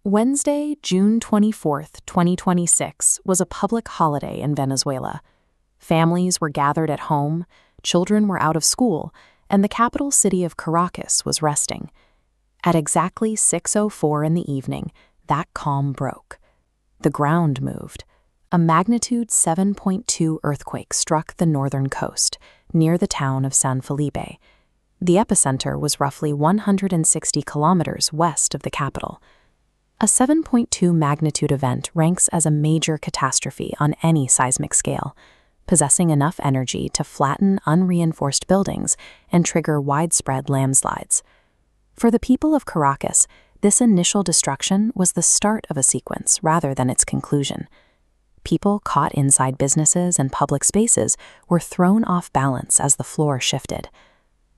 Wednesday, June 24th, 2026, was a public holiday in Venezuela. Families were gathered at home, children were out of school, and the capital city of Caracas was resting. At exactly 6:04 in the evening, that calm broke. The ground moved. A magnitude 7.2 earthquake struck the northern coast, near the town of San Felipe. The epicenter was roughly 160 kilometers west of the capital. A 7.2 magnitude event ranks as a major catastrophe on any seismic scale, possessing enough energy to flatten unreinforced buildings and trigger widespread landslides. For the people of Caracas, this initial destruction was the start of a sequence rather than its conclusion. People caught inside businesses and public spaces were thrown off balance as the floor shifted.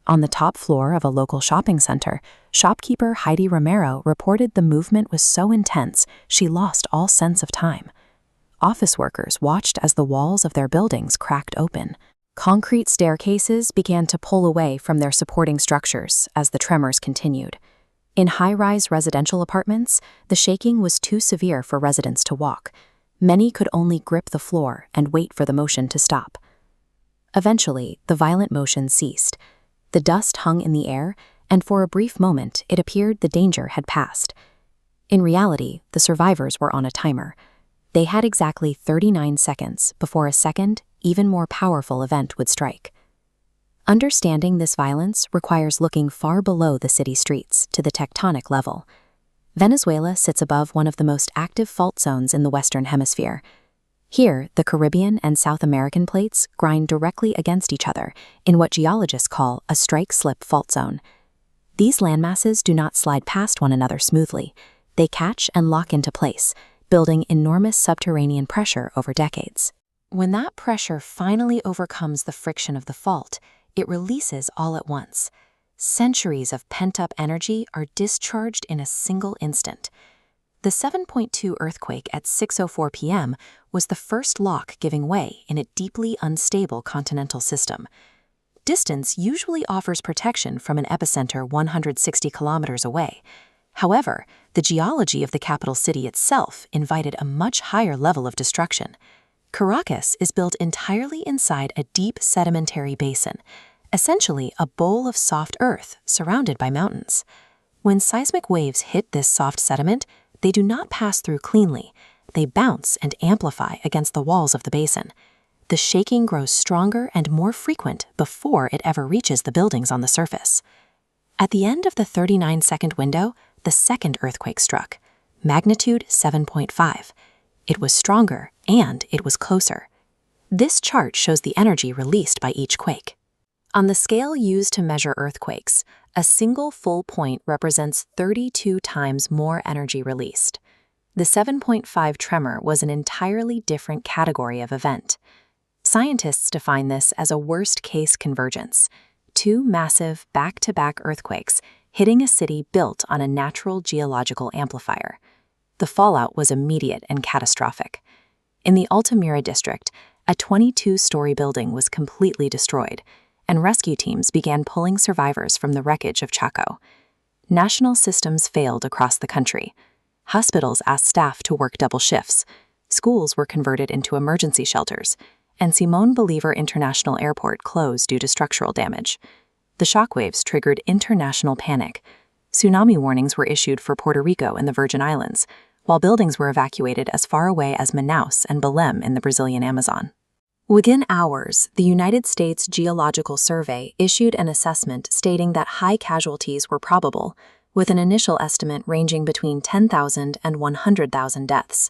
On the top floor of a local shopping center, shopkeeper Heidi Romero reported the movement was so intense she lost all sense of time. Office workers watched as the walls of their buildings cracked open. Concrete staircases began to pull away from their supporting structures as the tremors continued. In high-rise residential apartments, the shaking was too severe for residents to walk. Many could only grip the floor and wait for the motion to stop. Eventually, the violent motion ceased. The dust hung in the air, and for a brief moment it appeared the danger had passed. In reality, the survivors were on a timer. They had exactly 39 seconds before a second, even more powerful event would strike. Understanding this violence requires looking far below the city streets to the tectonic level. Venezuela sits above one of the most active fault zones in the Western Hemisphere. Here, the Caribbean and South American plates grind directly against each other in what geologists call a strike-slip fault zone. These landmasses do not slide past one another smoothly. They catch and lock into place, building enormous subterranean pressure over decades. When that pressure finally overcomes the friction of the fault, it releases all at once. Centuries of pent-up energy are discharged in a single instant. The 7.2 earthquake at 6:04 p.m. was the first lock giving way in a deeply unstable continental system. Distance usually offers protection from an epicenter 160 kilometers away. However, the geology of the capital city itself invited a much higher level of destruction. Caracas is built entirely inside a deep sedimentary basin, essentially a bowl of soft earth surrounded by mountains. When seismic waves hit this soft sediment, they do not pass through cleanly. They bounce and amplify against the walls of the basin. The shaking grows stronger and more frequent before it ever reaches the buildings on the surface. At the end of the 39-second window, the second earthquake struck, magnitude 7.5. It was stronger and it was closer. This chart shows the energy released by each quake. On the scale used to measure earthquakes, a single full point represents 32 times more energy released. The 7.5 tremor was an entirely different category of event. Scientists define this as a worst-case convergence, two massive back-to-back earthquakes hitting a city built on a natural geological amplifier. The fallout was immediate and catastrophic. In the Altamira district, a 22-story building was completely destroyed, and rescue teams began pulling survivors from the wreckage of Chaco. National systems failed across the country. Hospitals asked staff to work double shifts. Schools were converted into emergency shelters, and Simón Bolívar International Airport closed due to structural damage. The shockwaves triggered international panic. Tsunami warnings were issued for Puerto Rico and the Virgin Islands, while buildings were evacuated as far away as Manaus and Belém in the Brazilian Amazon. Within hours, the United States Geological Survey issued an assessment stating that high casualties were probable, with an initial estimate ranging between 10,000 and 100,000 deaths.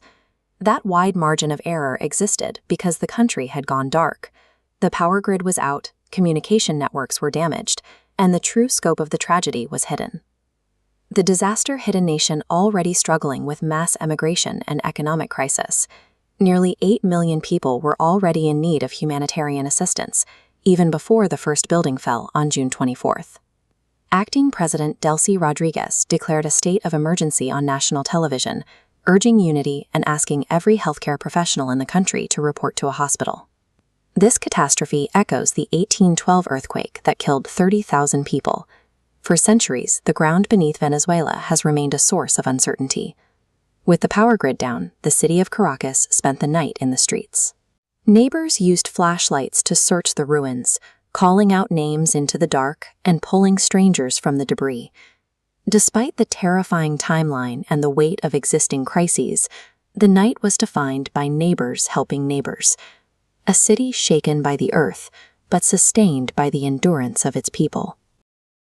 That wide margin of error existed because the country had gone dark. The power grid was out, communication networks were damaged, and the true scope of the tragedy was hidden. The disaster hit a nation already struggling with mass emigration and economic crisis. Nearly 8 million people were already in need of humanitarian assistance, even before the first building fell on June 24th. Acting President Delcy Rodriguez declared a state of emergency on national television, urging unity and asking every healthcare professional in the country to report to a hospital. This catastrophe echoes the 1812 earthquake that killed 30,000 people. For centuries, the ground beneath Venezuela has remained a source of uncertainty. With the power grid down, the city of Caracas spent the night in the streets. Neighbors used flashlights to search the ruins, calling out names into the dark and pulling strangers from the debris. Despite the terrifying timeline and the weight of existing crises, the night was defined by neighbors helping neighbors. A city shaken by the earth, but sustained by the endurance of its people.